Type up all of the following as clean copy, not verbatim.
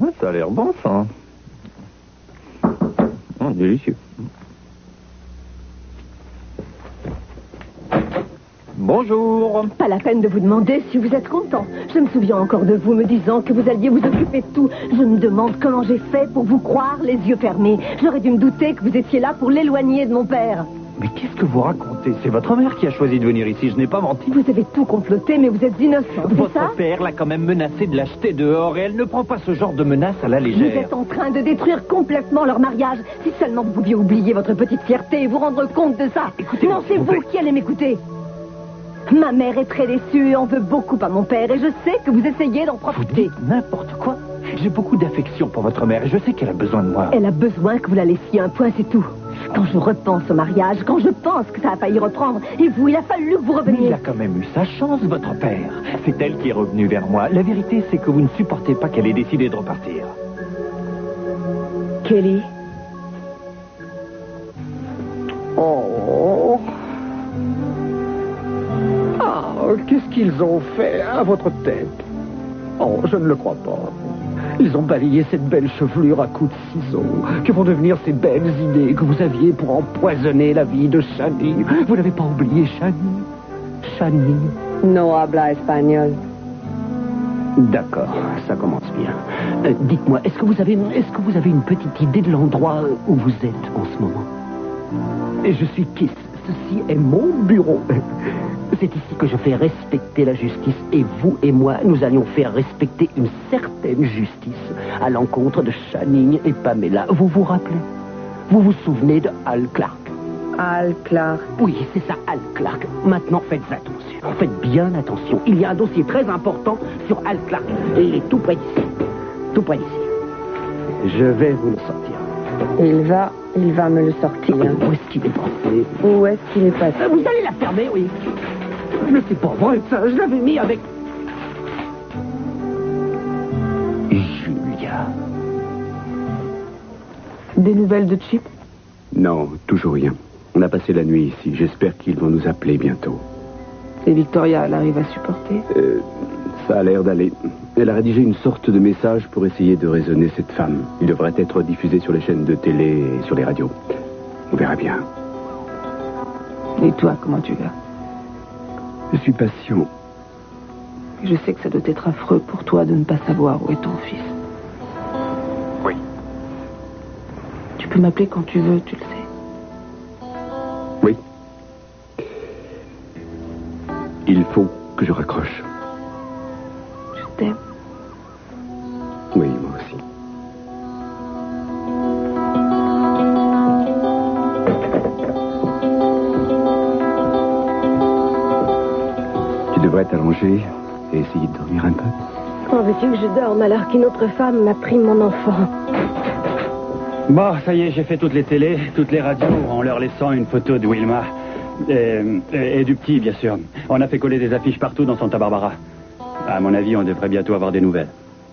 Ah, ça a l'air bon, ça. Oh, délicieux. Bonjour. Pas la peine de vous demander si vous êtes content. Je me souviens encore de vous me disant que vous alliez vous occuper de tout. Je me demande comment j'ai fait pour vous croire les yeux fermés. J'aurais dû me douter que vous étiez là pour l'éloigner de mon père. Mais qu'est-ce que vous racontez? C'est votre mère qui a choisi de venir ici, je n'ai pas menti. Vous avez tout comploté, mais vous êtes innocent, c'est ça? Votre père l'a quand même menacé de l'acheter dehors et elle ne prend pas ce genre de menace à la légère. Vous êtes en train de détruire complètement leur mariage. Si seulement vous pouviez oublier votre petite fierté et vous rendre compte de ça. Écoutez, non, c'est vous qui allez m'écouter. Ma mère est très déçue et en veut beaucoup à mon père et je sais que vous essayez d'en Vous profiter. dites n'importe quoi. J'ai beaucoup d'affection pour votre mère et je sais qu'elle a besoin de moi. Elle a besoin que vous la laissiez un point, c'est tout. Quand je repense au mariage, quand je pense que ça a failli reprendre, et vous, il a fallu que vous Mais reveniez. il a quand même eu sa chance, votre père. C'est elle qui est revenue vers moi. La vérité, c'est que vous ne supportez pas qu'elle ait décidé de repartir. Kelly. Oh. Ah, qu'est-ce qu'ils ont fait à votre tête? Oh, je ne le crois pas. Ils ont balayé cette belle chevelure à coups de ciseaux. Que vont devenir ces belles idées que vous aviez pour empoisonner la vie de Shani? Vous n'avez pas oublié Shani? Shani? No habla espagnol. D'accord, ça commence bien. Dites-moi, est-ce que vous avez une petite idée de l'endroit où vous êtes en ce moment? Et je suis Kiss. Ceci est mon bureau. C'est ici que je fais respecter la justice. Et vous et moi, nous allions faire respecter une certaine justice à l'encontre de Channing et Pamela. Vous vous rappelez? Vous vous souvenez de Al Clark? Al Clark. Oui, c'est ça, Al Clark. Maintenant, faites attention. Faites bien attention. Il y a un dossier très important sur Al Clark. Et il est tout près d'ici. Tout près d'ici. Je vais vous le sortir. Il va me le sortir. Où est-ce qu'il est passé? Où est-ce qu'il est passé? Vous allez la fermer, oui. Mais c'est pas vrai, ça. Je l'avais mis avec... Julia. Des nouvelles de Chip? Non, toujours rien. On a passé la nuit ici. J'espère qu'ils vont nous appeler bientôt. Et Victoria, elle arrive à supporter? Ça a l'air d'aller. Elle a rédigé une sorte de message pour essayer de raisonner cette femme. Il devrait être diffusé sur les chaînes de télé et sur les radios. On verra bien. Et toi, comment tu vas? Je suis patient. Je sais que ça doit être affreux pour toi de ne pas savoir où est ton fils. Oui. Tu peux m'appeler quand tu veux, tu le sais. Oui. Il faut que je raccroche. Je t'aime. Oui, moi aussi. Tu devrais t'allonger et essayer de dormir un peu. Comment veux-tu que je dorme alors qu'une autre femme m'a pris mon enfant? Bon, ça y est, j'ai fait toutes les télés, toutes les radios, en leur laissant une photo de Wilma. Et du petit, bien sûr. On a fait coller des affiches partout dans Santa Barbara. À mon avis, on devrait bientôt avoir des nouvelles.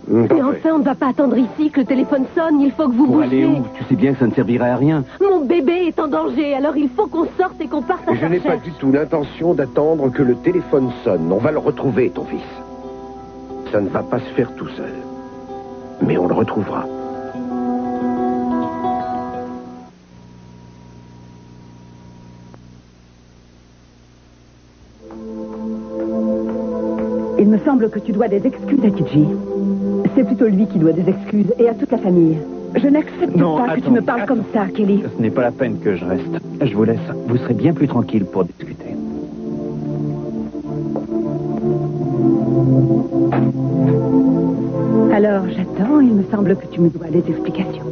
Mais enfin, on ne va pas attendre ici que le téléphone sonne. Il faut que vous Pour aller bougiez. où? Tu sais bien que ça ne servirait à rien. Mon bébé est en danger, alors il faut qu'on sorte et qu'on parte à Je sa n'ai pas recherche. du tout l'intention d'attendre que le téléphone sonne. On va le retrouver, ton fils. Ça ne va pas se faire tout seul. Mais on le retrouvera. Il me semble que tu dois des excuses à Kidji. C'est plutôt lui qui doit des excuses, et à toute la famille. Je n'accepte pas que tu me parles comme ça, Kelly. Ce n'est pas la peine que je reste. Je vous laisse. Vous serez bien plus tranquille pour discuter. Alors, j'attends, il me semble que tu me dois des explications.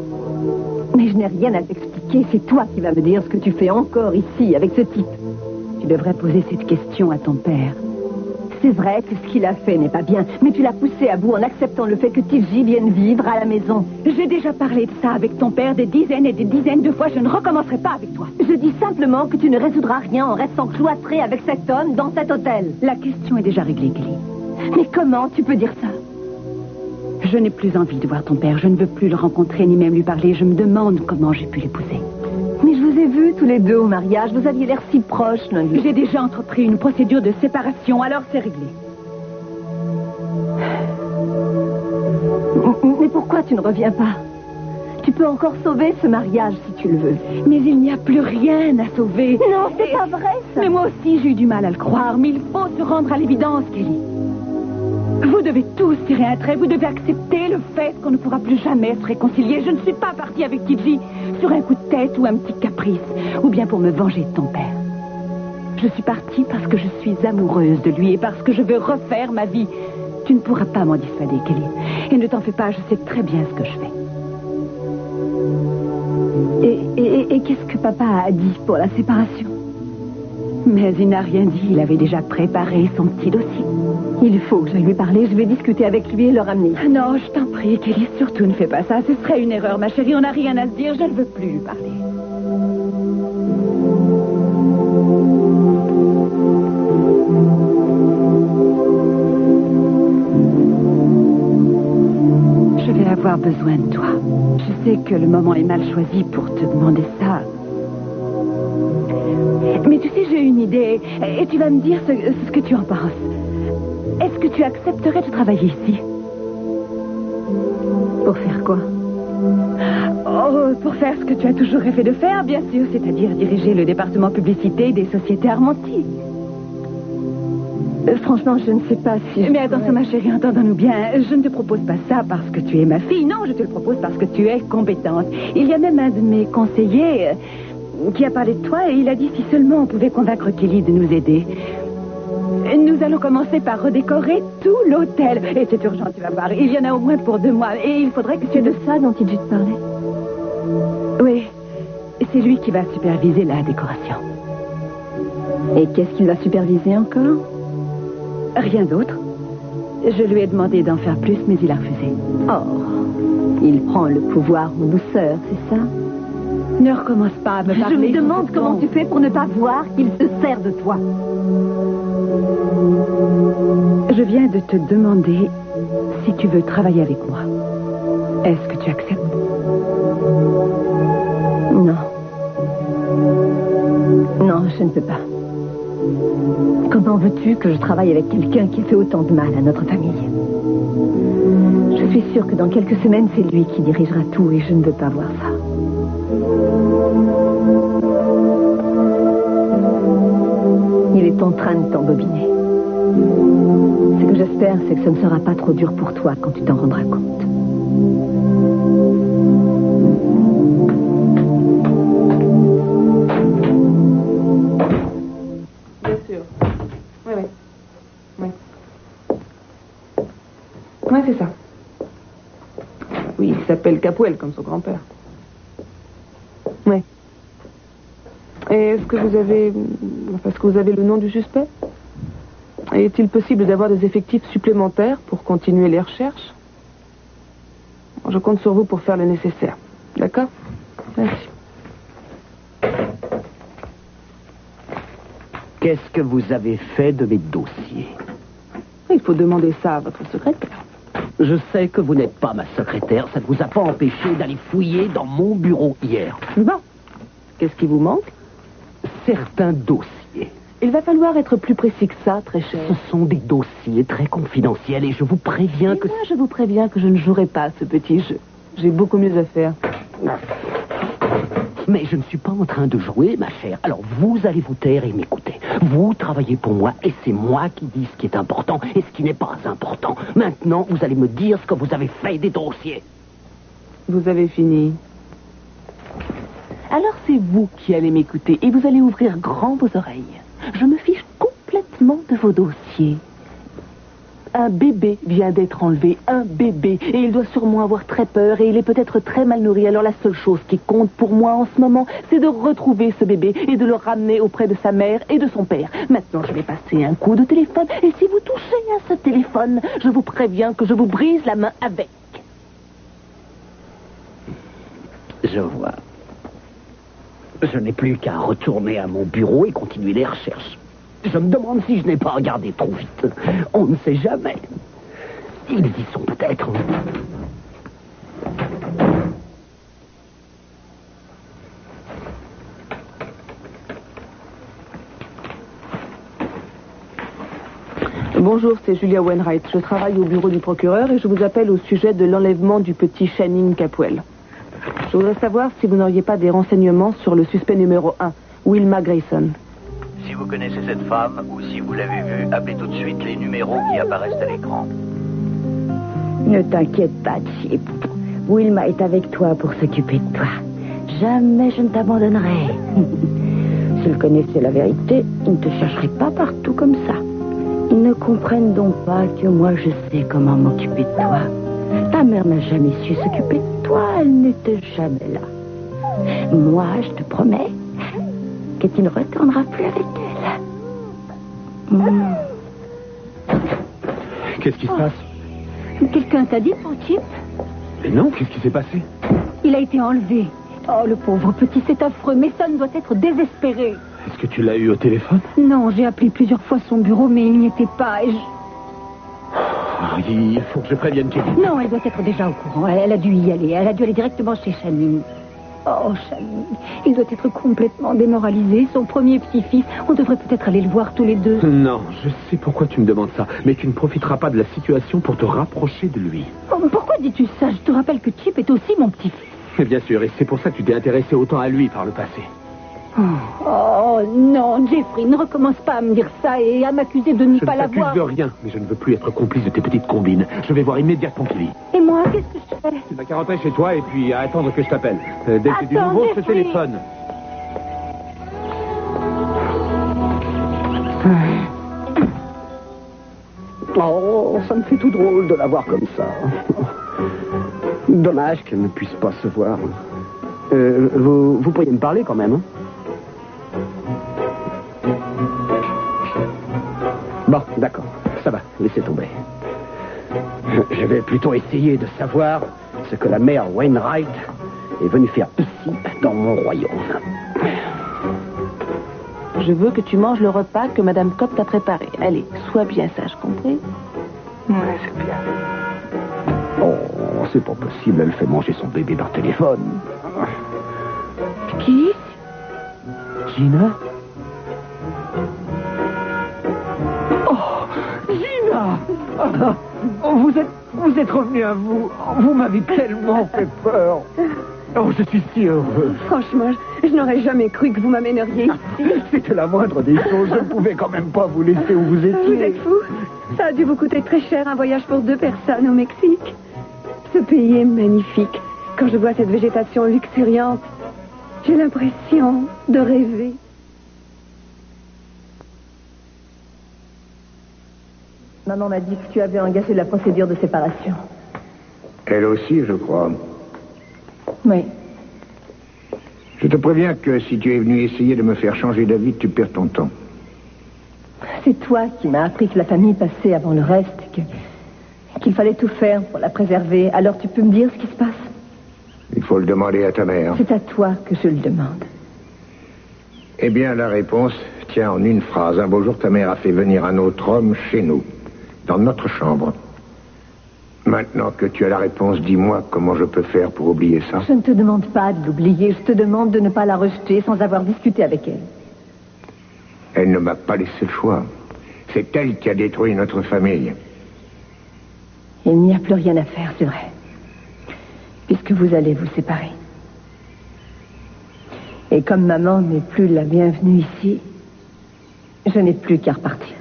Mais je n'ai rien à t'expliquer, c'est toi qui vas me dire ce que tu fais encore ici, avec ce type. Tu devrais poser cette question à ton père. C'est vrai que ce qu'il a fait n'est pas bien, mais tu l'as poussé à bout en acceptant le fait que Tidji vienne vivre à la maison. J'ai déjà parlé de ça avec ton père des dizaines et des dizaines de fois. Je ne recommencerai pas avec toi. Je dis simplement que tu ne résoudras rien en restant cloîtré avec cet homme dans cet hôtel. La question est déjà réglée, Kelly. Mais comment tu peux dire ça? Je n'ai plus envie de voir ton père. Je ne veux plus le rencontrer ni même lui parler. Je me demande comment j'ai pu l'épouser. Mais je vous ai vus tous les deux au mariage. Vous aviez l'air si proches l'un de l'autre. J'ai déjà entrepris une procédure de séparation, alors c'est réglé. Mais pourquoi tu ne reviens pas? Tu peux encore sauver ce mariage si tu le veux. Mais il n'y a plus rien à sauver. Non, c'est pas vrai, ça. Mais moi aussi, j'ai eu du mal à le croire. Mais il faut se rendre à l'évidence, Kelly. Vous devez tous tirer un trait. Vous devez accepter le fait qu'on ne pourra plus jamais se réconcilier. Je ne suis pas partie avec Tidji sur un coup de tête ou un petit caprice, ou bien pour me venger de ton père. Je suis partie parce que je suis amoureuse de lui et parce que je veux refaire ma vie. Tu ne pourras pas m'en dissuader, Kelly. Et ne t'en fais pas, je sais très bien ce que je fais. Et qu'est-ce que papa a dit pour la séparation? Mais il n'a rien dit. Il avait déjà préparé son petit dossier. Il faut que j'aille lui parler. Je vais discuter avec lui et le ramener. Non, je t'en prie, Kelly, surtout ne fais pas ça. Ce serait une erreur, ma chérie. On n'a rien à se dire. Je ne veux plus lui parler. Je vais avoir besoin de toi. Je sais que le moment est mal choisi pour te demander ça. Mais tu sais, j'ai une idée. Et tu vas me dire ce que tu en penses. Est-ce que tu accepterais de travailler ici? Pour faire quoi? Oh, pour faire ce que tu as toujours rêvé de faire, bien sûr, c'est-à-dire diriger le département publicité des sociétés Armonti. Franchement, je ne sais pas si... Mais attention, ma chérie, entendons-nous bien. Je ne te propose pas ça parce que tu es ma fille. Non, je te le propose parce que tu es compétente. Il y a même un de mes conseillers qui a parlé de toi et il a dit si seulement on pouvait convaincre Kelly de nous aider. Nous allons commencer par redécorer tout l'hôtel. Et c'est urgent, tu vas voir. Il y en a au moins pour 2 mois. Et il faudrait que tu... C'est de ça dont il te parlait? Oui. C'est lui qui va superviser la décoration. Et qu'est-ce qu'il va superviser encore? Rien d'autre. Je lui ai demandé d'en faire plus, mais il a refusé. Oh, il prend le pouvoir en douceur, c'est ça? Ne recommence pas à me parler. Je me demande comment tu fais pour ne pas voir qu'il se sert de toi. Je viens de te demander si tu veux travailler avec moi. Est-ce que tu acceptes? Non. Non, je ne peux pas. Comment veux-tu que je travaille avec quelqu'un qui fait autant de mal à notre famille? Je suis sûre que dans quelques semaines, c'est lui qui dirigera tout et je ne veux pas voir ça. Il est en train de t'embobiner. Ce que j'espère, c'est que ce ne sera pas trop dur pour toi quand tu t'en rendras compte. Bien sûr. Oui. Oui, c'est ça. Oui, il s'appelle Capuel, comme son grand-père. Oui. Et est-ce que vous avez le nom du suspect? Est-il possible d'avoir des effectifs supplémentaires pour continuer les recherches? Je compte sur vous pour faire le nécessaire. D'accord? Merci. Qu'est-ce que vous avez fait de mes dossiers? Il faut demander ça à votre secrétaire. Je sais que vous n'êtes pas ma secrétaire. Ça ne vous a pas empêché d'aller fouiller dans mon bureau hier. Bon. Qu'est-ce qui vous manque? Certains dossiers. Il va falloir être plus précis que ça, très cher. Ce sont des dossiers très confidentiels et je vous préviens que... Moi, je vous préviens que je ne jouerai pas à ce petit jeu. J'ai beaucoup mieux à faire. Mais je ne suis pas en train de jouer, ma chère. Alors, vous allez vous taire et m'écouter. Vous travaillez pour moi et c'est moi qui dis ce qui est important et ce qui n'est pas important. Maintenant, vous allez me dire ce que vous avez fait des dossiers. Vous avez fini. Alors, c'est vous qui allez m'écouter et vous allez ouvrir grand vos oreilles. Je me fiche complètement de vos dossiers. Un bébé vient d'être enlevé, un bébé, et il doit sûrement avoir très peur et il est peut-être très mal nourri. Alors la seule chose qui compte pour moi en ce moment, c'est de retrouver ce bébé et de le ramener auprès de sa mère et de son père. Maintenant, je vais passer un coup de téléphone et si vous touchez à ce téléphone, je vous préviens que je vous brise la main avec. Je vois. Je n'ai plus qu'à retourner à mon bureau et continuer les recherches. Je me demande si je n'ai pas regardé trop vite. On ne sait jamais. Ils y sont peut-être. Bonjour, c'est Julia Wainwright. Je travaille au bureau du procureur et je vous appelle au sujet de l'enlèvement du petit Channing Capwell. Je voudrais savoir si vous n'auriez pas des renseignements sur le suspect numéro 1, Wilma Grayson. Si vous connaissez cette femme ou si vous l'avez vue, appelez tout de suite les numéros qui apparaissent à l'écran. Ne t'inquiète pas, Chip. Wilma est avec toi pour s'occuper de toi. Jamais je ne t'abandonnerai. S'ils connaissaient la vérité, ils ne te chercheraient pas partout comme ça. Ils ne comprennent donc pas que moi je sais comment m'occuper de toi. Ta mère n'a jamais su s'occuper de toi, elle n'était jamais là. Moi, je te promets que tu ne retourneras plus avec elle. Qu'est-ce qui se passe? Quelqu'un t'a dit ton Chip? Mais non, qu'est-ce qui s'est passé? Il a été enlevé. Oh, le pauvre petit, c'est affreux. Mason doit être désespéré. Est-ce que tu l'as eu au téléphone? Non, j'ai appelé plusieurs fois son bureau, mais il n'y était pas. Et Il faut que je prévienne Kelly. Non, elle doit être déjà au courant. Elle a dû y aller. Elle a dû aller directement chez Channing. Oh, Channing, il doit être complètement démoralisé. Son premier petit-fils. On devrait peut-être aller le voir tous les deux. Non, je sais pourquoi tu me demandes ça, mais tu ne profiteras pas de la situation pour te rapprocher de lui. Oh, pourquoi dis-tu ça? Je te rappelle que Chip est aussi mon petit-fils. Mais bien sûr, et c'est pour ça que tu t'es intéressé autant à lui par le passé. Oh, non, Jeffrey, ne recommence pas à me dire ça et à m'accuser de ne pas l'avoir. Je ne t'accuse de rien, mais je ne veux plus être complice de tes petites combines. Je vais voir immédiatement Kelly. Et moi, qu'est-ce que je fais? Tu n'as qu'à rentrer chez toi et puis à attendre que je t'appelle. Dès que c'est du Attends, nouveau, je te Jeffrey. téléphone. Oh, ça me fait tout drôle de la voir comme ça. Dommage qu'elle ne puisse pas se voir. Vous pourriez me parler quand même, hein? Bon, d'accord, ça va, laissez tomber. Je vais plutôt essayer de savoir ce que la mère Wainwright est venue faire ici, dans mon royaume. Je veux que tu manges le repas que Madame Cobb t'a préparé. Allez, sois bien sage, compris? Oui, c'est bien. Oh, c'est pas possible, elle fait manger son bébé par téléphone. Qui? Gina? Gina! Vous êtes revenu à vous. Vous m'avez tellement fait peur. Oh, je suis si heureux. Franchement, je n'aurais jamais cru que vous m'amèneriez ici. C'était la moindre des choses. Je ne pouvais quand même pas vous laisser où vous étiez. Vous êtes fou? Ça a dû vous coûter très cher un voyage pour 2 personnes au Mexique. Ce pays est magnifique. Quand je vois cette végétation luxuriante, j'ai l'impression de rêver. Maman m'a dit que tu avais engagé la procédure de séparation. Elle aussi, je crois. Oui. Je te préviens que si tu es venu essayer de me faire changer d'avis, tu perds ton temps. C'est toi qui m'as appris que la famille passait avant le reste, qu'il fallait tout faire pour la préserver. Alors tu peux me dire ce qui se passe? Il faut le demander à ta mère. C'est à toi que je le demande. Eh bien, la réponse tient en une phrase. Un beau jour, ta mère a fait venir un autre homme chez nous, dans notre chambre. Maintenant que tu as la réponse, dis-moi comment je peux faire pour oublier ça. Je ne te demande pas de l'oublier, je te demande de ne pas la rejeter sans avoir discuté avec elle. Elle ne m'a pas laissé le choix. C'est elle qui a détruit notre famille. Il n'y a plus rien à faire, c'est vrai. Puisque vous allez vous séparer. Et comme maman n'est plus la bienvenue ici, je n'ai plus qu'à repartir.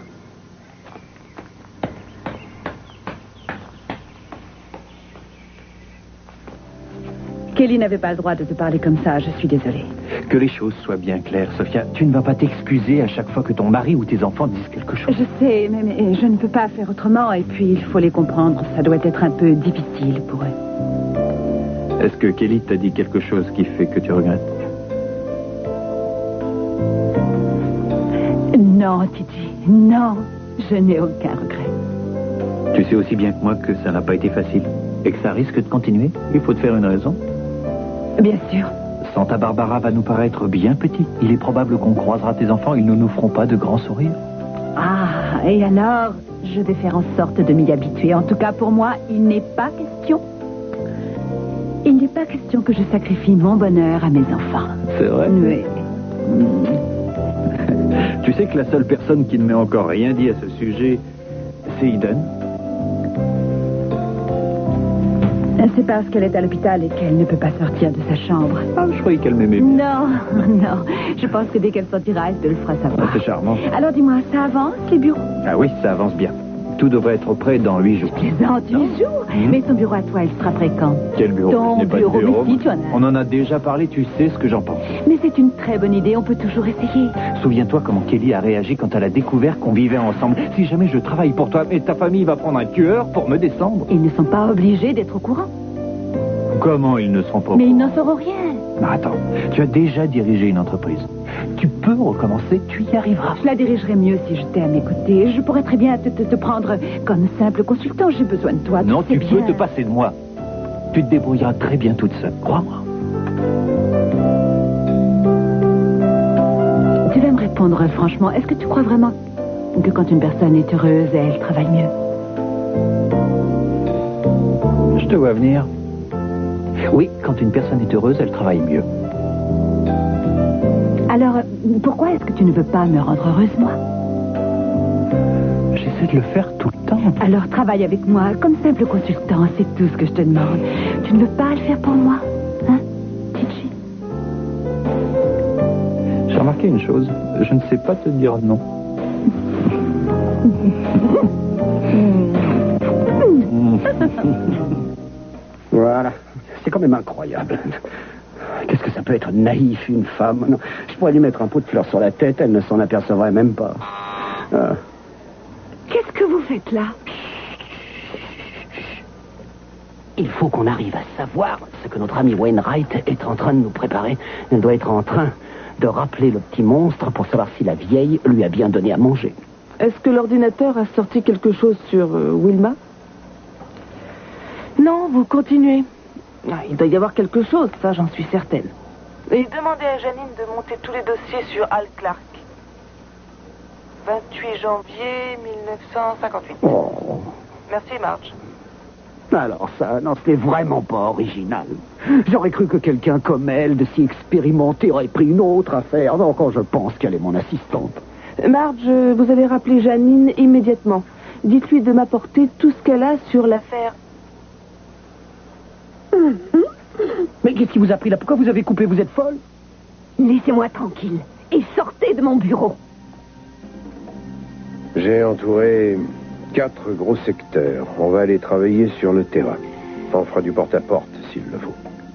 Kelly n'avait pas le droit de te parler comme ça, je suis désolée. Que les choses soient bien claires, Sophia. Tu ne vas pas t'excuser à chaque fois que ton mari ou tes enfants disent quelque chose. Je sais, mais je ne peux pas faire autrement, et puis il faut les comprendre. Ça doit être un peu difficile pour eux. Est-ce que Kelly t'a dit quelque chose qui fait que tu regrettes? Non, Titi, non, je n'ai aucun regret. Tu sais aussi bien que moi que ça n'a pas été facile et que ça risque de continuer. Il faut te faire une raison. Bien sûr. Santa Barbara va nous paraître bien petit. Il est probable qu'on croisera tes enfants, ils ne nous feront pas de grands sourires. Ah, et alors, je vais faire en sorte de m'y habituer. En tout cas, pour moi, il n'est pas question. Il n'est pas question que je sacrifie mon bonheur à mes enfants. C'est vrai? Oui. Tu sais que la seule personne qui ne m'ait encore rien dit à ce sujet c'est Eden? C'est parce qu'elle est à l'hôpital et qu'elle ne peut pas sortir de sa chambre. Ah, je croyais qu'elle m'aimait. Non, non. Je pense que dès qu'elle sortira, elle te le fera savoir. C'est charmant. Alors dis-moi, ça avance, les bureaux? Ah oui, ça avance bien. Tout devrait être prêt dans 8 jours. Plaisante, 8 jours? Mais ton bureau à toi, il sera prêt quand? Quel bureau? Ton Je n'ai pas de bureau, mais si, tu en as. On en a déjà parlé, tu sais ce que j'en pense. Mais c'est une très bonne idée, on peut toujours essayer. Souviens-toi comment Kelly a réagi quand elle a découvert qu'on vivait ensemble. Si jamais je travaille pour toi, mais ta famille va prendre un tueur pour me descendre. Ils ne sont pas obligés d'être au courant. Comment ils ne seront pas au Mais ils courant? n'en sauront rien. Mais attends, tu as déjà dirigé une entreprise. Tu peux recommencer, tu y arriveras. Je la dirigerai mieux si j'étais à mes côtés. Je pourrais très bien te prendre comme simple consultant. J'ai besoin de toi. Non, tu sais peux bien. te passer de moi. Tu te débrouilleras très bien toute seule, crois-moi. Tu vas me répondre franchement. Est-ce que tu crois vraiment que quand une personne est heureuse, elle travaille mieux? Je te vois venir. Oui, quand une personne est heureuse, elle travaille mieux. Alors, pourquoi est-ce que tu ne veux pas me rendre heureuse, moi? J'essaie de le faire tout le temps. Alors, travaille avec moi comme simple consultant. C'est tout ce que je te demande. Tu ne veux pas le faire pour moi? Hein, Titchi? J'ai remarqué une chose. Je ne sais pas te dire non. Voilà. C'est quand même incroyable. Qu'est-ce que ça peut être naïf, une femme? Non, je pourrais lui mettre un pot de fleurs sur la tête, elle ne s'en apercevrait même pas. Qu'est-ce que vous faites là? Il faut qu'on arrive à savoir ce que notre ami Wainwright est en train de nous préparer. Elle doit être en train de rappeler le petit monstre pour savoir si la vieille lui a bien donné à manger. Est-ce que l'ordinateur a sorti quelque chose sur Wilma? Non, vous continuez. Ah, il doit y avoir quelque chose, ça j'en suis certaine. Et demandez à Janine de monter tous les dossiers sur Al Clark. 28 janvier 1958. Oh. Merci, Marge. Alors ça, non, c'était vraiment pas original. J'aurais cru que quelqu'un comme elle, de si expérimenté, aurait pris une autre affaire. Non, quand je pense qu'elle est mon assistante. Marge, vous allez rappeler Janine immédiatement. Dites-lui de m'apporter tout ce qu'elle a sur l'affaire. Mais qu'est-ce qui vous a pris là? Pourquoi vous avez coupé? Vous êtes folle? Laissez-moi tranquille et sortez de mon bureau. J'ai entouré 4 gros secteurs. On va aller travailler sur le terrain. On fera du porte-à-porte s'il le faut.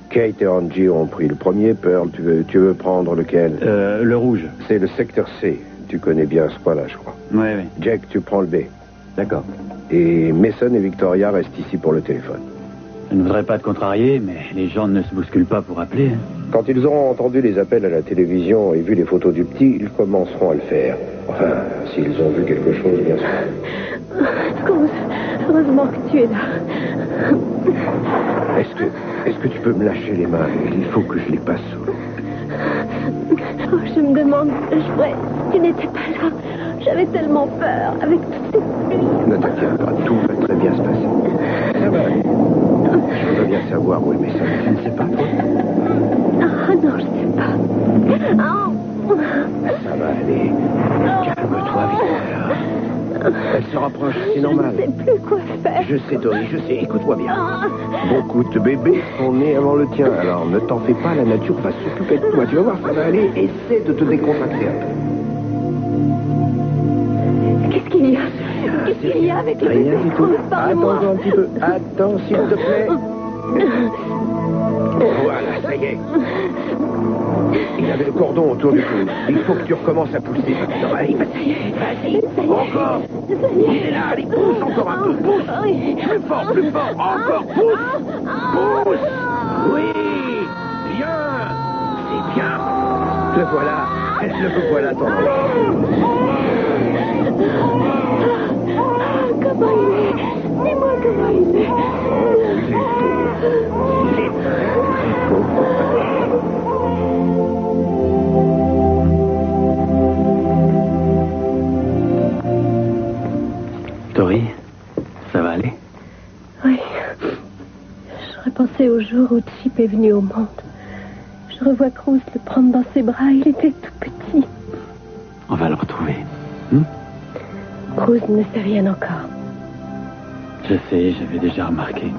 Kate et Angie ont pris le premier. Pearl, tu veux prendre lequel? Le rouge. C'est le secteur C. Tu connais bien ce coin-là, je crois. Oui, oui. Jack, tu prends le B. D'accord. Et Mason et Victoria restent ici pour le téléphone. Je ne voudrais pas te contrarier, mais les gens ne se bousculent pas pour appeler. Hein. Quand ils auront entendu les appels à la télévision et vu les photos du petit, ils commenceront à le faire. Enfin, s'ils ont vu quelque chose, bien sûr. Rose, heureusement que tu es là. Est-ce que tu peux me lâcher les mains? Il faut que je les passe sous l'eau. Oh, je me demande ce que je ferais si tu n'étais pas là. J'avais tellement peur avec toutes ces pluies. Ne t'inquiète pas, tout va très bien se passer. Ça va aller. Je voudrais bien savoir où est Mason. Tu ne sais pas, toi? Ah non, je sais pas. Oh. Ça va aller. Calme-toi, Victoria. Elle se rapproche, c'est normal. Je ne sais plus quoi faire. Je sais, Tori, je sais. Écoute-moi bien. Beaucoup de bébés sont nés avant le tien. Alors ne t'en fais pas, la nature va s'occuper de toi. Tu vas voir, ça va aller. Essaie de te décontracter un peu. Qu'est-ce qu'il y a? Qu'est-ce qu'il y a avec le Rien bébé? du tout. Parle-moi. Attends un petit peu. Attends, s'il te plaît. Voilà, ça y est. Il avait le cordon autour du cou. Il faut que tu recommences à pousser. Maintenant, allez, vas-y. Encore. Il est là, allez, pousse encore un peu. Pousse. Plus fort. Encore, pousse. Pousse. Oui. Bien. C'est bien. Le voilà, ton enfant. Comment il est? Dis-moi comment il est. Il est très beau. Tori, ça va aller? Oui. Je repensais au jour où Chip est venu au monde. Je revois Cruz le prendre dans ses bras. Il était tout petit. On va le retrouver. Cruz ne sait rien encore. Je sais, j'avais déjà remarqué.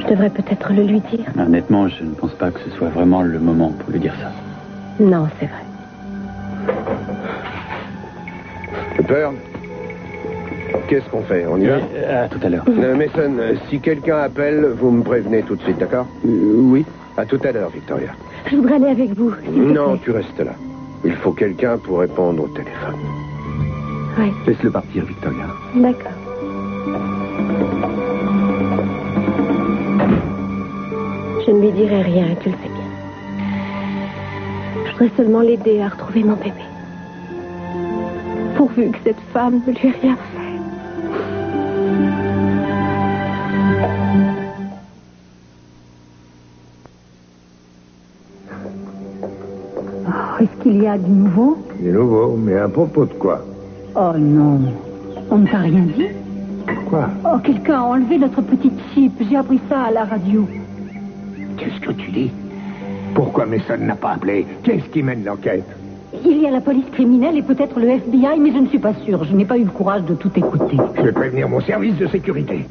Je devrais peut-être le lui dire. Honnêtement, je ne pense pas que ce soit vraiment le moment pour lui dire ça. Non, c'est vrai. Peur. Qu'est-ce qu'on fait? On y va? À tout à l'heure. Mason, si quelqu'un appelle, vous me prévenez tout de suite, d'accord? Oui. À tout à l'heure, Victoria. Je voudrais aller avec vous, s'il te Non, plaît. tu restes là. Il faut quelqu'un pour répondre au téléphone. Oui. Laisse-le partir, Victoria. D'accord. Je ne lui dirai rien, tu le sais bien. Je voudrais seulement l'aider à retrouver mon bébé. Pourvu que cette femme ne lui ait rien fait. Oh, est-ce qu'il y a du nouveau? Du nouveau, mais à propos de quoi? Oh non, on ne t'a rien dit? Quoi? Oh, quelqu'un a enlevé notre petite chip. J'ai appris ça à la radio. Qu'est-ce que tu dis? Pourquoi Mason n'a pas appelé? Qu'est-ce qui mène l'enquête? Il y a la police criminelle et peut-être le FBI, mais je ne suis pas sûre. Je n'ai pas eu le courage de tout écouter. Je vais prévenir mon service de sécurité.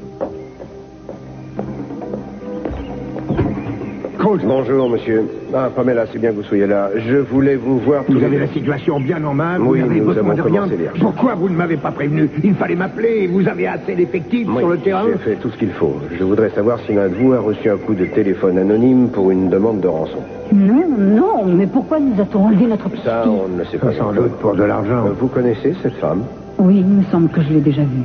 Bonjour, monsieur. Ah, Pamela, c'est bien que vous soyez là. Je voulais vous voir... Vous avez la situation bien en main? Oui, nous avons de rien. commencé les recherches. Pourquoi vous ne m'avez pas prévenu? Il fallait m'appeler. Vous avez assez d'effectifs sur le terrain? J'ai fait tout ce qu'il faut. Je voudrais savoir si l'un de vous a reçu un coup de téléphone anonyme pour une demande de rançon. Non, mais pourquoi nous a-t-on enlevé notre petite Ça, fille? on ne sait pas. Sans doute pour de l'argent. Vous connaissez cette femme? Oui, il me semble que je l'ai déjà vue.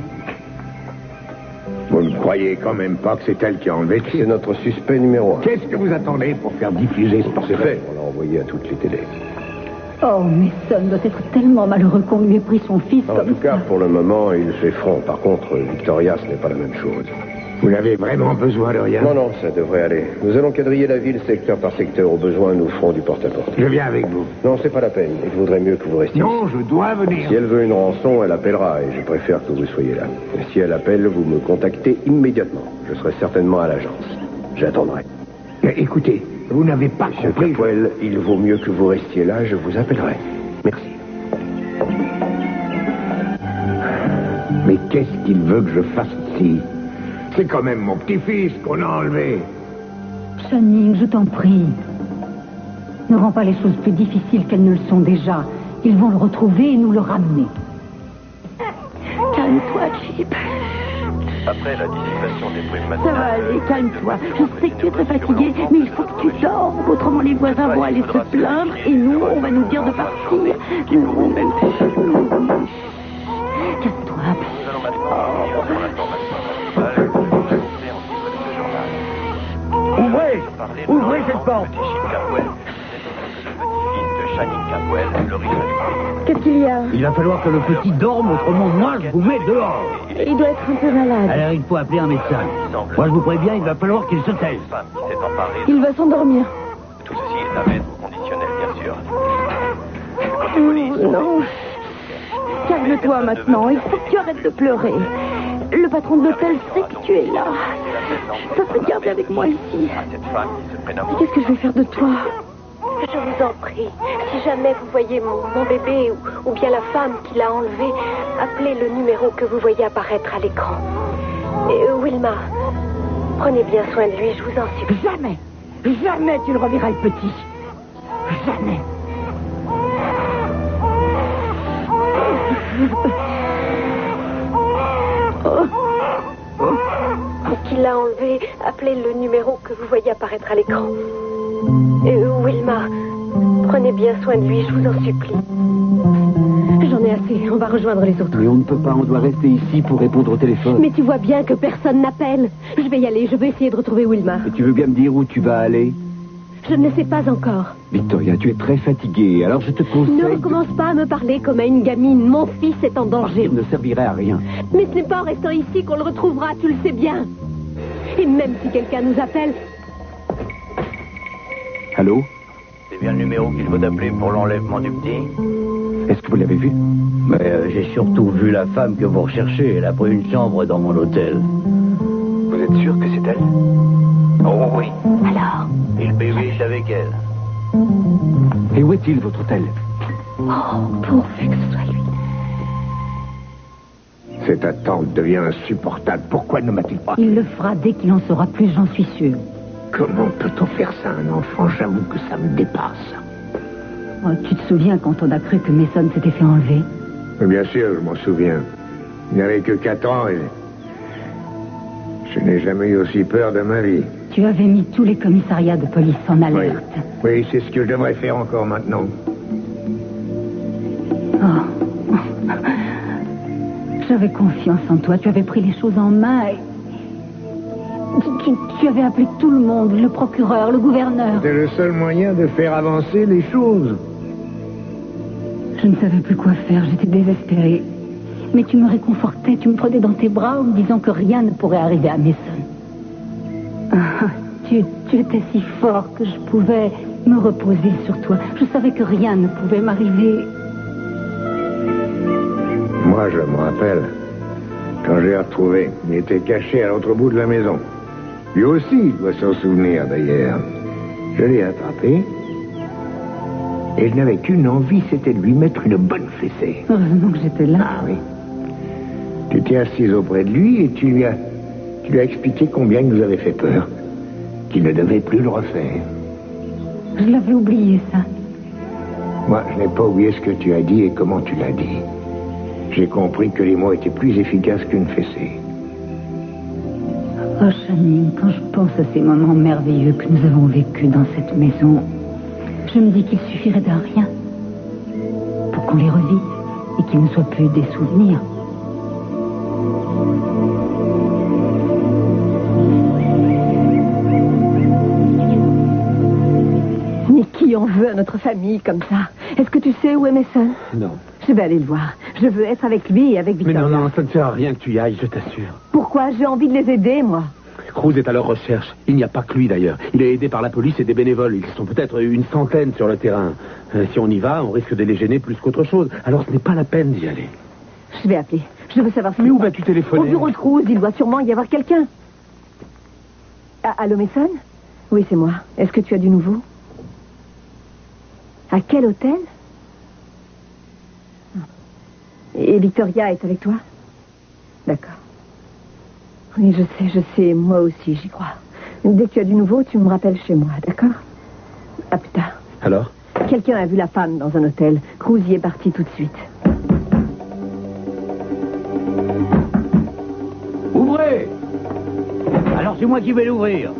Vous ne croyez quand même pas que c'est elle qui a enlevé le C'est chip? notre suspect numéro 1. Qu'est-ce que vous attendez pour faire diffuser ce C'est portrait? fait. On l'a envoyé à toutes les télés. Oh, Mason doit être tellement malheureux qu'on lui ait pris son fils En comme tout cas, ça. pour le moment, il fait front. Par contre, Victoria, ce n'est pas la même chose. Vous n'avez vraiment besoin de rien? Non, ça devrait aller. Nous allons quadriller la ville secteur par secteur. Au besoin, nous ferons du porte-à-porte. Je viens avec vous. Non, c'est pas la peine. Il vaudrait mieux que vous restiez. Non, je dois venir. Si elle veut une rançon, elle appellera et je préfère que vous soyez là. Et si elle appelle, vous me contactez immédiatement. Je serai certainement à l'agence. J'attendrai. Écoutez, vous n'avez pas Monsieur compris. Capwell, il vaut mieux que vous restiez là. Je vous appellerai. Merci. Mais qu'est-ce qu'il veut que je fasse ici? C'est quand même mon petit-fils qu'on a enlevé. Channing, je t'en prie. Ne rends pas les choses plus difficiles qu'elles ne le sont déjà. Ils vont le retrouver et nous le ramener. Calme-toi, Chip. Après la dissipation des brumes Ça va matinales... aller, calme-toi. Je sais que tu es très fatigué, mais il faut que tu dormes. Autrement, les voisins vont aller se plaindre et nous, on va nous dire de partir. Non, même si... Calme-toi. Nous allons maintenant revenir sur l'information principale que vous avez annoncée en titre de ce journal. Ouvrez cette porte. Petit Chip Capwell, c'est le petit-fils de Channing Capwell, l'origine du crime. Qu'est-ce qu'il y a? Il va falloir que le petit dorme, autrement moi je vous mets dehors. Il doit être un peu malade. Alors il faut appeler un médecin. Moi je vous préviens, il va falloir qu'il se taise. Femme qui s'est emparée Il va s'endormir. Tout ceci est à mettre au conditionnel, bien sûr. Côté police, Non. Calme-toi maintenant. Il faut que tu arrêtes de pleurer. Le patron de l'hôtel sait que tu es là. Ça serait de garder avec moi ici. à cette femme qui se prénomme... Mais qu'est-ce que je vais faire de toi? Je vous en prie, si jamais vous voyez mon bébé ou bien la femme qui l'a enlevé, appelez le numéro que vous voyez apparaître à l'écran. Et Wilma, prenez bien soin de lui, je vous en supplie. Jamais tu le reverras, le petit. Jamais. Qui l'a enlevé, appelez le numéro que vous voyez apparaître à l'écran. Wilma, prenez bien soin de lui, je vous en supplie. J'en ai assez, on va rejoindre les autres. Mais on ne peut pas, on doit rester ici pour répondre au téléphone. Mais tu vois bien que personne n'appelle. Je vais y aller, je vais essayer de retrouver Wilma. Et tu veux bien me dire où tu vas aller? Je ne le sais pas encore. Victoria, tu es très fatiguée, alors je te conseille... Ne recommence pas à me parler comme à une gamine. Mon fils est en danger. Il ne servirait à rien. Mais ce n'est pas en restant ici qu'on le retrouvera, tu le sais bien. Et même si quelqu'un nous appelle... Allô? C'est bien le numéro qu'il faut appeler pour l'enlèvement du petit. Est-ce que vous l'avez vu? Mais j'ai surtout vu la femme que vous recherchez. Elle a pris une chambre dans mon hôtel. Vous êtes sûr que c'est elle? Oh oui. Alors? Et le bébé est avec elle. Et où est-il, votre hôtel? Oh, pourvu que ce soit lui. Cette attente devient insupportable. Pourquoi ne m'a-t-il pas... Il le fera dès qu'il en saura plus, j'en suis sûre. Comment peut-on faire ça à un enfant? J'avoue que ça me dépasse. Oh, tu te souviens quand on a cru que Mason s'était fait enlever? Mais bien sûr, je m'en souviens. Il n'avait que 4 ans et... Je n'ai jamais eu aussi peur de ma vie. Tu avais mis tous les commissariats de police en alerte. Oui, c'est ce que je devrais faire encore maintenant. Oh. J'avais confiance en toi. Tu avais pris les choses en main et... Tu avais appelé tout le monde, le procureur, le gouverneur. C'était le seul moyen de faire avancer les choses. Je ne savais plus quoi faire. J'étais désespérée. Mais tu me réconfortais. Tu me prenais dans tes bras en me disant que rien ne pourrait arriver à Mason. Ah, tu étais si fort que je pouvais me reposer sur toi. Je savais que rien ne pouvait m'arriver. Moi, je me rappelle, quand j'ai retrouvé, il était caché à l'autre bout de la maison. Lui aussi, il doit s'en souvenir, d'ailleurs. Je l'ai attrapé, et je n'avais qu'une envie, c'était de lui mettre une bonne fessée. Heureusement que j'étais là. Ah oui. Tu t'es assise auprès de lui et tu lui as expliqué combien il nous avait fait peur, qu'il ne devait plus le refaire. Je l'avais oublié, ça. Moi, je n'ai pas oublié ce que tu as dit et comment tu l'as dit. J'ai compris que les mots étaient plus efficaces qu'une fessée. Oh, Channing, quand je pense à ces moments merveilleux que nous avons vécus dans cette maison, je me dis qu'il suffirait de rien pour qu'on les revive et qu'ils ne soient plus des souvenirs. Mais qui en veut à notre famille comme ça? Est-ce que tu sais où est Mason? Non. Je vais aller le voir. Je veux être avec lui et avec Victoria. Mais non, ça ne sert à rien que tu y ailles, je t'assure. Pourquoi? J'ai envie de les aider, moi. Cruz est à leur recherche. Il n'y a pas que lui, d'ailleurs. Il est aidé par la police et des bénévoles. Ils sont peut-être une centaine sur le terrain. Si on y va, on risque de les gêner plus qu'autre chose. Alors ce n'est pas la peine d'y aller. Je vais appeler. Je veux savoir... Mais où vas-tu téléphoner? Au bureau de Cruz, il doit sûrement y avoir quelqu'un. Allô, Mason? Oui, c'est moi. Est-ce que tu as du nouveau? À quel hôtel? Et Victoria est avec toi? D'accord. Oui, je sais, moi aussi, j'y crois. Dès que tu as du nouveau, tu me rappelles chez moi, d'accord? À plus tard. Alors? Quelqu'un a vu la femme dans un hôtel. Cruz y est parti tout de suite. Ouvrez! Alors c'est moi qui vais l'ouvrir.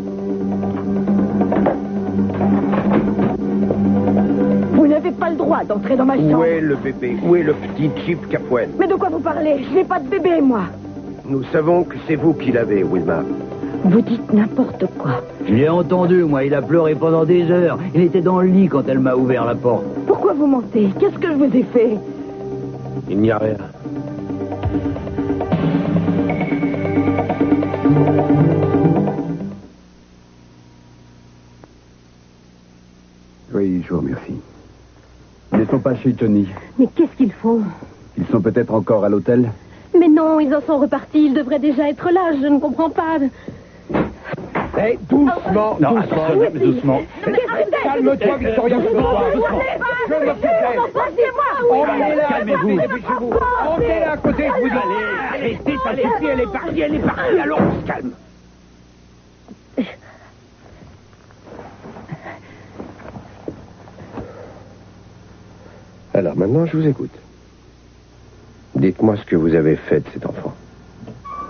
Vous n'avez pas le droit d'entrer dans ma chambre. Où est le bébé? Où est le petit Chip Capwen? Mais de quoi vous parlez? Je n'ai pas de bébé, moi. Nous savons que c'est vous qui l'avez, Wilma. Vous dites n'importe quoi. Je l'ai entendu, moi. Il a pleuré pendant des heures. Il était dans le lit quand elle m'a ouvert la porte. Pourquoi vous mentez? Qu'est-ce que je vous ai fait? Il n'y a rien. Oui, je vous remercie. Ils ne sont pas chez Tony. Mais qu'est-ce qu'ils font? Ils sont peut-être encore à l'hôtel. Mais non, ils en sont repartis. Ils devraient déjà être là. Je ne comprends pas. Hey, doucement, Non, doucement. attends, doucement. Calme-toi, Victoria, calme-toi. Je m'occupe d'elle. On est là, Calmez-vous. dépêchez-vous. Montez là à côté, je vous dis. Allez, ça suffit, elle est partie, allons, on se calme. Alors maintenant, je vous écoute. Dites-moi ce que vous avez fait de cet enfant.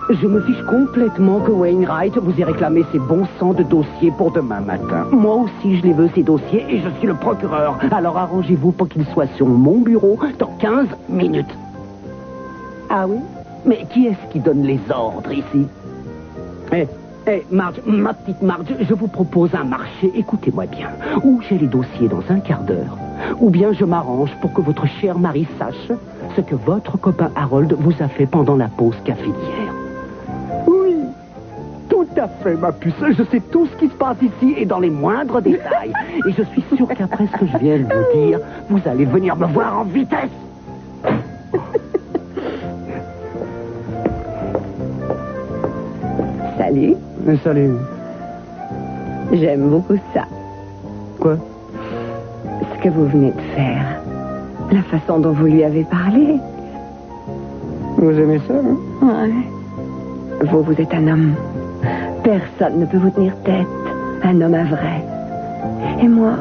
Je me fiche complètement que Wainwright vous ait réclamé ses bons sangs de dossiers pour demain matin. Moi aussi, je les veux, ces dossiers, et je suis le procureur. Alors arrangez-vous pour qu'ils soient sur mon bureau dans 15 minutes. Ah oui? Mais qui est-ce qui donne les ordres ici? Marge, ma petite Marge, je vous propose un marché, écoutez-moi bien. Ou j'ai les dossiers dans un quart d'heure, ou bien je m'arrange pour que votre chère Marie sache ce que votre copain Harold vous a fait pendant la pause café d'hier. Oui, tout à fait, ma puce. Je sais tout ce qui se passe ici et dans les moindres détails. Et je suis sûr qu'après ce que je viens de vous dire, vous allez venir me voir en vitesse. Salut. Salut. J'aime beaucoup ça. Quoi? Ce que vous venez de faire. La façon dont vous lui avez parlé. Vous aimez ça, hein? Ouais. Vous êtes un homme. Personne ne peut vous tenir tête. Un homme à vrai. Et moi,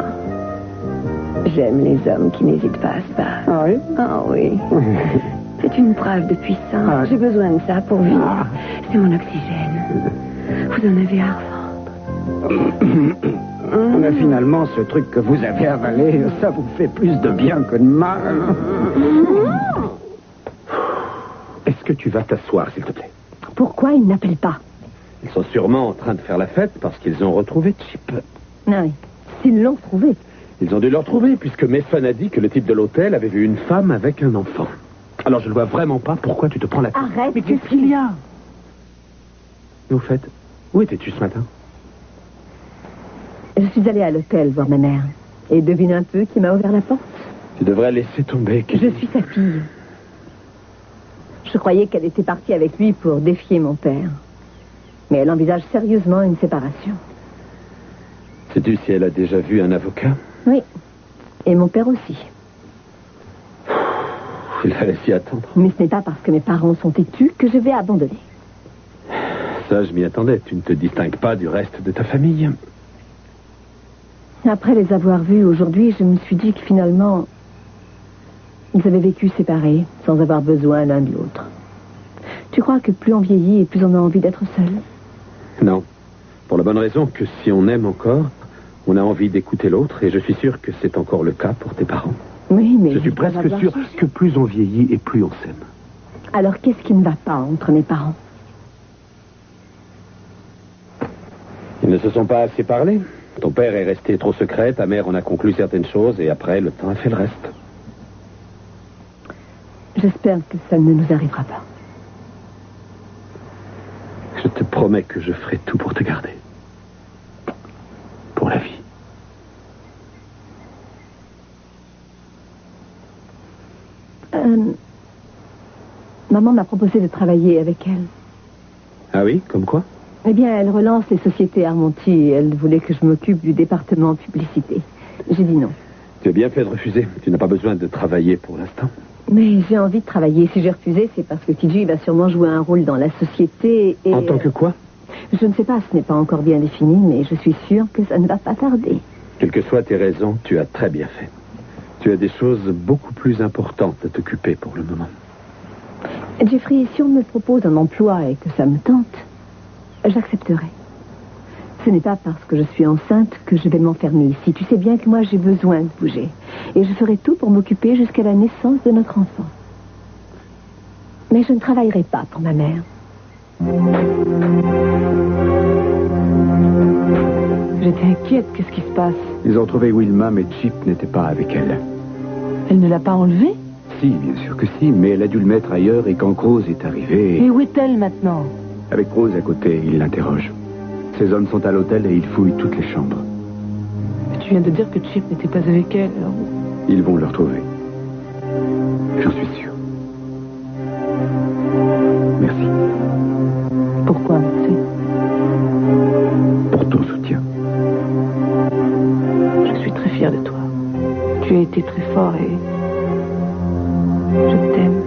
j'aime les hommes qui n'hésitent pas à se battre. Ah oui? Ah oui. C'est une preuve de puissance. J'ai besoin de ça pour vivre. C'est mon oxygène. Vous en avez à revendre. Mais finalement, ce truc que vous avez avalé, ça vous fait plus de bien que de mal. Est-ce que tu vas t'asseoir, s'il te plaît? Pourquoi ils n'appellent pas? Ils sont sûrement en train de faire la fête parce qu'ils ont retrouvé Chip. Oui, s'ils l'ont trouvé. Ils ont dû le retrouver puisque Mason a dit que le type de l'hôtel avait vu une femme avec un enfant. Alors je ne vois vraiment pas pourquoi tu te prends la tête. Arrête. Mais qu'est-ce qu'il y a? Au fait, où étais-tu ce matin? Je suis allée à l'hôtel voir ma mère. Et devine un peu qui m'a ouvert la porte. Tu devrais laisser tomber. Je suis sa fille. Je croyais qu'elle était partie avec lui pour défier mon père. Mais elle envisage sérieusement une séparation. Sais-tu si elle a déjà vu un avocat? Oui. Et mon père aussi. Il fallait s'y attendre. Mais ce n'est pas parce que mes parents sont têtus que je vais abandonner. Ça, je m'y attendais. Tu ne te distingues pas du reste de ta famille. Après les avoir vus aujourd'hui, je me suis dit que finalement, ils avaient vécu séparés, sans avoir besoin l'un de l'autre. Tu crois que plus on vieillit et plus on a envie d'être seul? Non. Pour la bonne raison que si on aime encore, on a envie d'écouter l'autre, et je suis sûr que c'est encore le cas pour tes parents. Oui, mais... Je suis presque sûr que plus on vieillit et plus on s'aime. Alors qu'est-ce qui ne va pas entre mes parents? Ils ne se sont pas assez parlé. Ton père est resté trop secret, ta mère en a conclu certaines choses, et après, le temps a fait le reste. J'espère que ça ne nous arrivera pas. Je te promets que je ferai tout pour te garder. Pour la vie. Maman m'a proposé de travailler avec elle. Ah oui, comme quoi? Eh bien, elle relance les sociétés Armonti et elle voulait que je m'occupe du département publicité. J'ai dit non. Tu as bien fait de refuser. Tu n'as pas besoin de travailler pour l'instant. Mais j'ai envie de travailler. Si j'ai refusé, c'est parce que TJ va sûrement jouer un rôle dans la société et... En tant que quoi? Je ne sais pas, ce n'est pas encore bien défini, mais je suis sûre que ça ne va pas tarder. Quelles que soient tes raisons, tu as très bien fait. Tu as des choses beaucoup plus importantes à t'occuper pour le moment. Jeffrey, si on me propose un emploi et que ça me tente, j'accepterai. Ce n'est pas parce que je suis enceinte que je vais m'enfermer ici. Tu sais bien que moi, j'ai besoin de bouger. Et je ferai tout pour m'occuper jusqu'à la naissance de notre enfant. Mais je ne travaillerai pas pour ma mère. J'étais inquiète. Qu'est-ce qui se passe? Ils ont trouvé Wilma, mais Chip n'était pas avec elle. Elle ne l'a pas enlevé? Si, bien sûr que si, mais elle a dû le mettre ailleurs et quand Rose est arrivée... Et où est-elle maintenant? Avec Rose à côté, il l'interroge. Ces hommes sont à l'hôtel et ils fouillent toutes les chambres. Tu viens de dire que Chip n'était pas avec elle, alors... Ils vont le retrouver. J'en suis sûr. Merci. Pourquoi, merci? Pour ton soutien. Je suis très fière de toi. Tu as été très fort et... je t'aime.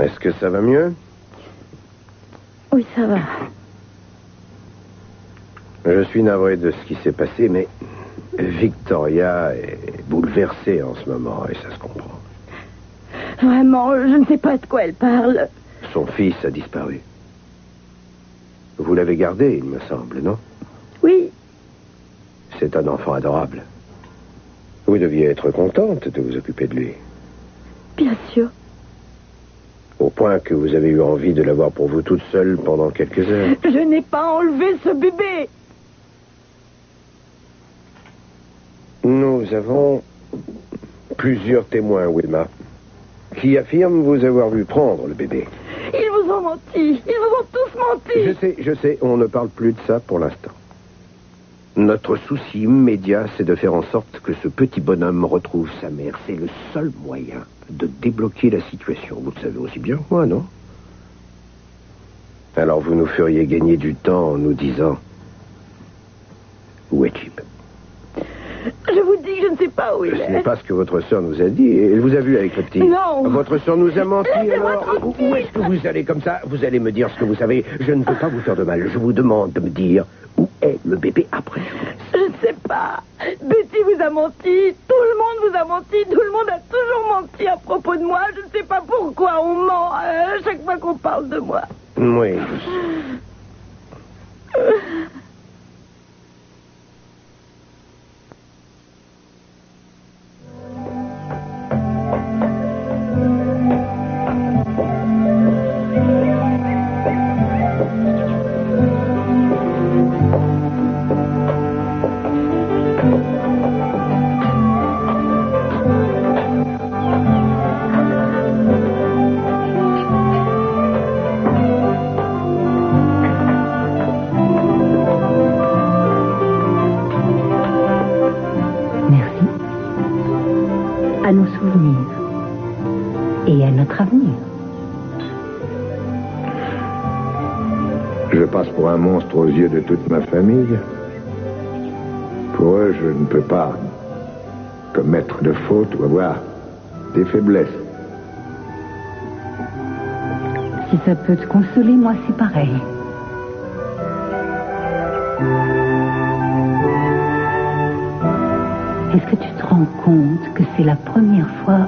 Est-ce que ça va mieux? Oui, ça va. Je suis navré de ce qui s'est passé, mais Victoria est bouleversée en ce moment, et ça se comprend. Vraiment, je ne sais pas de quoi elle parle. Son fils a disparu. Vous l'avez gardé, il me semble, non? Oui. C'est un enfant adorable. Vous deviez être contente de vous occuper de lui. Bien sûr. Au point que vous avez eu envie de l'avoir pour vous toute seule pendant quelques heures. Je n'ai pas enlevé ce bébé. Nous avons plusieurs témoins, Wilma, qui affirment vous avoir vu prendre le bébé. Ils vous ont menti. Ils vous ont tous menti. Je sais, on ne parle plus de ça pour l'instant. Notre souci immédiat, c'est de faire en sorte que ce petit bonhomme retrouve sa mère. C'est le seul moyen de débloquer la situation. Vous le savez aussi bien que moi, non? Alors vous nous feriez gagner du temps en nous disant... Où est Chip? Je vous dis que je ne sais pas où il Ce est. n'est pas ce que votre sœur nous a dit. Elle vous a vu avec le petit. Non. Votre sœur nous a menti, Laissez-moi alors. tranquille. Où est-ce que vous allez comme ça? Vous allez me dire ce que vous savez. Je ne veux pas vous faire de mal. Je vous demande de me dire où est le bébé après. Je ne sais pas. Betty vous a menti. Tout le monde vous a menti. Tout le monde a toujours menti à propos de moi. Je ne sais pas pourquoi on ment à chaque fois qu'on parle de moi. Oui. Merci. À nos souvenirs. Et à notre avenir. Je passe pour un monstre aux yeux de toute ma famille. Pour eux, je ne peux pas commettre de fautes ou avoir des faiblesses. Si ça peut te consoler, moi c'est pareil. Est-ce que tu te rends compte que c'est la première fois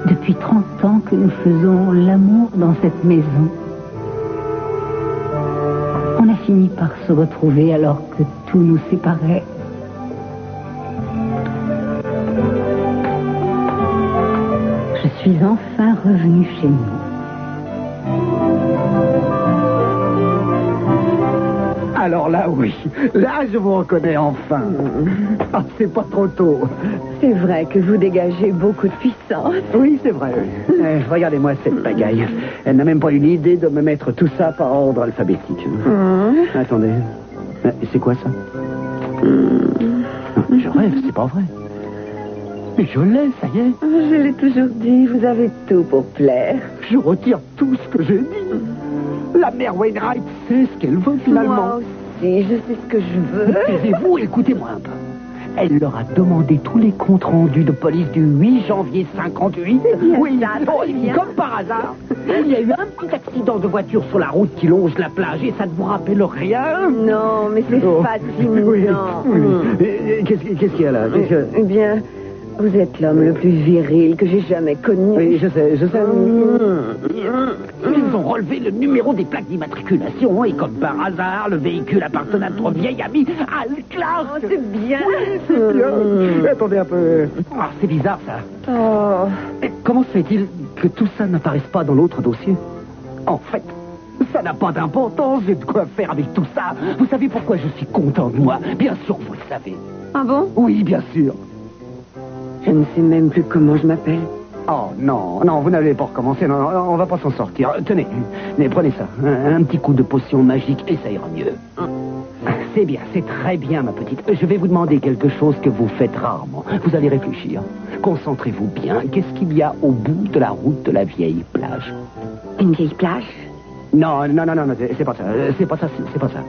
depuis 30 ans que nous faisons l'amour dans cette maison? On a fini par se retrouver alors que tout nous séparait. Je suis enfin revenue chez nous. Alors là, oui. Là, je vous reconnais enfin. Ah, c'est pas trop tôt. C'est vrai que vous dégagez beaucoup de puissance. Oui, c'est vrai. Regardez-moi cette pagaille. Elle n'a même pas eu l'idée de me mettre tout ça par ordre alphabétique. Attendez. C'est quoi ça? Je rêve, c'est pas vrai. Mais je l'ai, ça y est. Je l'ai toujours dit, vous avez tout pour plaire. Je retire tout ce que j'ai dit. La mère Wainwright sait ce qu'elle veut finalement. Moi aussi, je sais ce que je veux. Taisez-vous, écoutez-moi un peu. Elle leur a demandé tous les comptes rendus de police du 8 janvier 58. Oui, bien. Comme par hasard. Il y a eu un petit accident de voiture sur la route qui longe la plage et ça ne vous rappelle rien? Non, mais c'est fascinant. Oui. Qu'est-ce qu'il y a là? Eh bien, vous êtes l'homme le plus viril que j'ai jamais connu. Oui, je sais. Ils ont relevé le numéro des plaques d'immatriculation et comme par hasard, le véhicule appartenait à notre vieil ami Al Clark. Oh, c'est bien. Oui, c'est bien. Attendez un peu. Ah, c'est bizarre, ça. Oh. Mais comment se fait-il que tout ça n'apparaisse pas dans l'autre dossier? En fait, ça n'a pas d'importance. J'ai de quoi faire avec tout ça. Vous savez pourquoi je suis content de moi? Bien sûr, vous le savez. Ah bon? Oui, bien sûr. Je ne sais même plus comment je m'appelle. Oh, non, vous n'allez pas recommencer. Non, on va pas s'en sortir. Tenez, prenez ça. Un petit coup de potion magique et ça ira mieux. C'est bien, c'est très bien, ma petite. Je vais vous demander quelque chose que vous faites rarement. Vous allez réfléchir. Concentrez-vous bien. Qu'est-ce qu'il y a au bout de la route de la vieille plage? Une vieille plage? Non, c'est pas ça. C'est pas ça.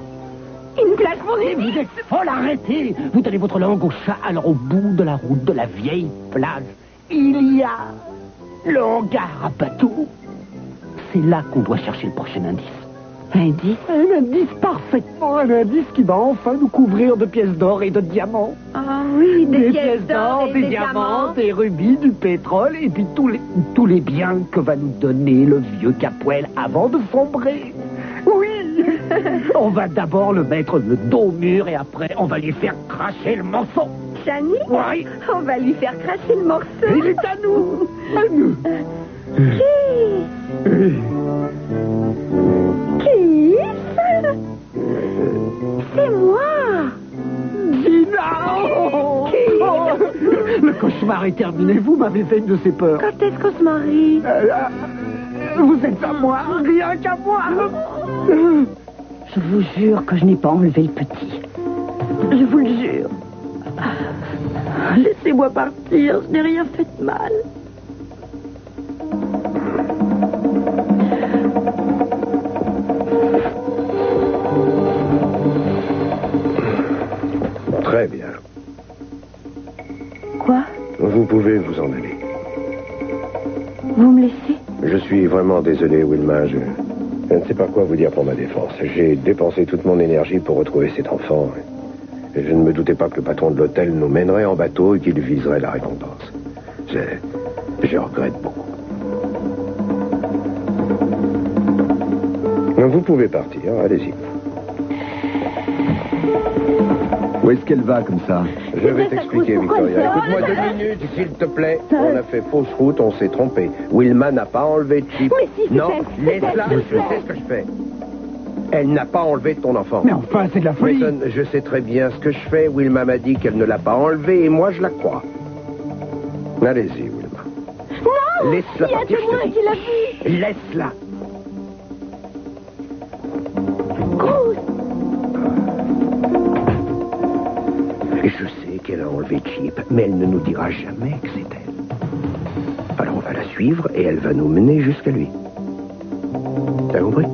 Une plage pour les Vous êtes folle, arrêtez! Vous tenez votre langue au chat, alors au bout de la route de la vieille plage, il y a le hangar à bateau. C'est là qu'on doit chercher le prochain indice. Indice? Un indice parfaitement, un indice qui va enfin nous couvrir de pièces d'or et de diamants. Ah oui, des pièces d'or, des diamants, des rubis, du pétrole et puis tous les biens que va nous donner le vieux Capwell avant de sombrer. Oui. On va d'abord le mettre le dos au mur et après on va lui faire cracher le morceau. Chani? Oui. On va lui faire cracher le morceau. Il est à nous. À nous. Qui? C'est moi. Gina. Le cauchemar est terminé. Vous m'avez fait une de ces peurs. Quand est-ce qu'on se marie? Vous êtes à moi, rien qu'à moi. Je vous jure que je n'ai pas enlevé le petit. Je vous le jure. Laissez-moi partir, je n'ai rien fait de mal. Très bien. Vous pouvez vous en aller. Vous me laissez? Je suis vraiment désolé, Wilma. Je ne sais pas quoi vous dire pour ma défense. J'ai dépensé toute mon énergie pour retrouver cet enfant. Et je ne me doutais pas que le patron de l'hôtel nous mènerait en bateau et qu'il viserait la récompense. Je regrette beaucoup. Vous pouvez partir, allez-y. Où est-ce qu'elle va comme ça? Je vais t'expliquer, Victoria. Écoute-moi 2 minutes, s'il te plaît. On a fait fausse route, on s'est trompé. Wilma n'a pas enlevé de chip. Mais si, non, laisse-la, je sais ce que je fais. Elle n'a pas enlevé ton enfant. Mais enfin, c'est de la folie. Mason, je sais très bien ce que je fais. Wilma m'a dit qu'elle ne l'a pas enlevé et moi je la crois. Allez-y, Wilma. Non! Laisse-la Il y a partir. que moi qui l'a vu. Laisse-la. Je sais qu'elle a enlevé Chip, mais elle ne nous dira jamais que c'est elle. Alors on va la suivre et elle va nous mener jusqu'à lui. T'as compris?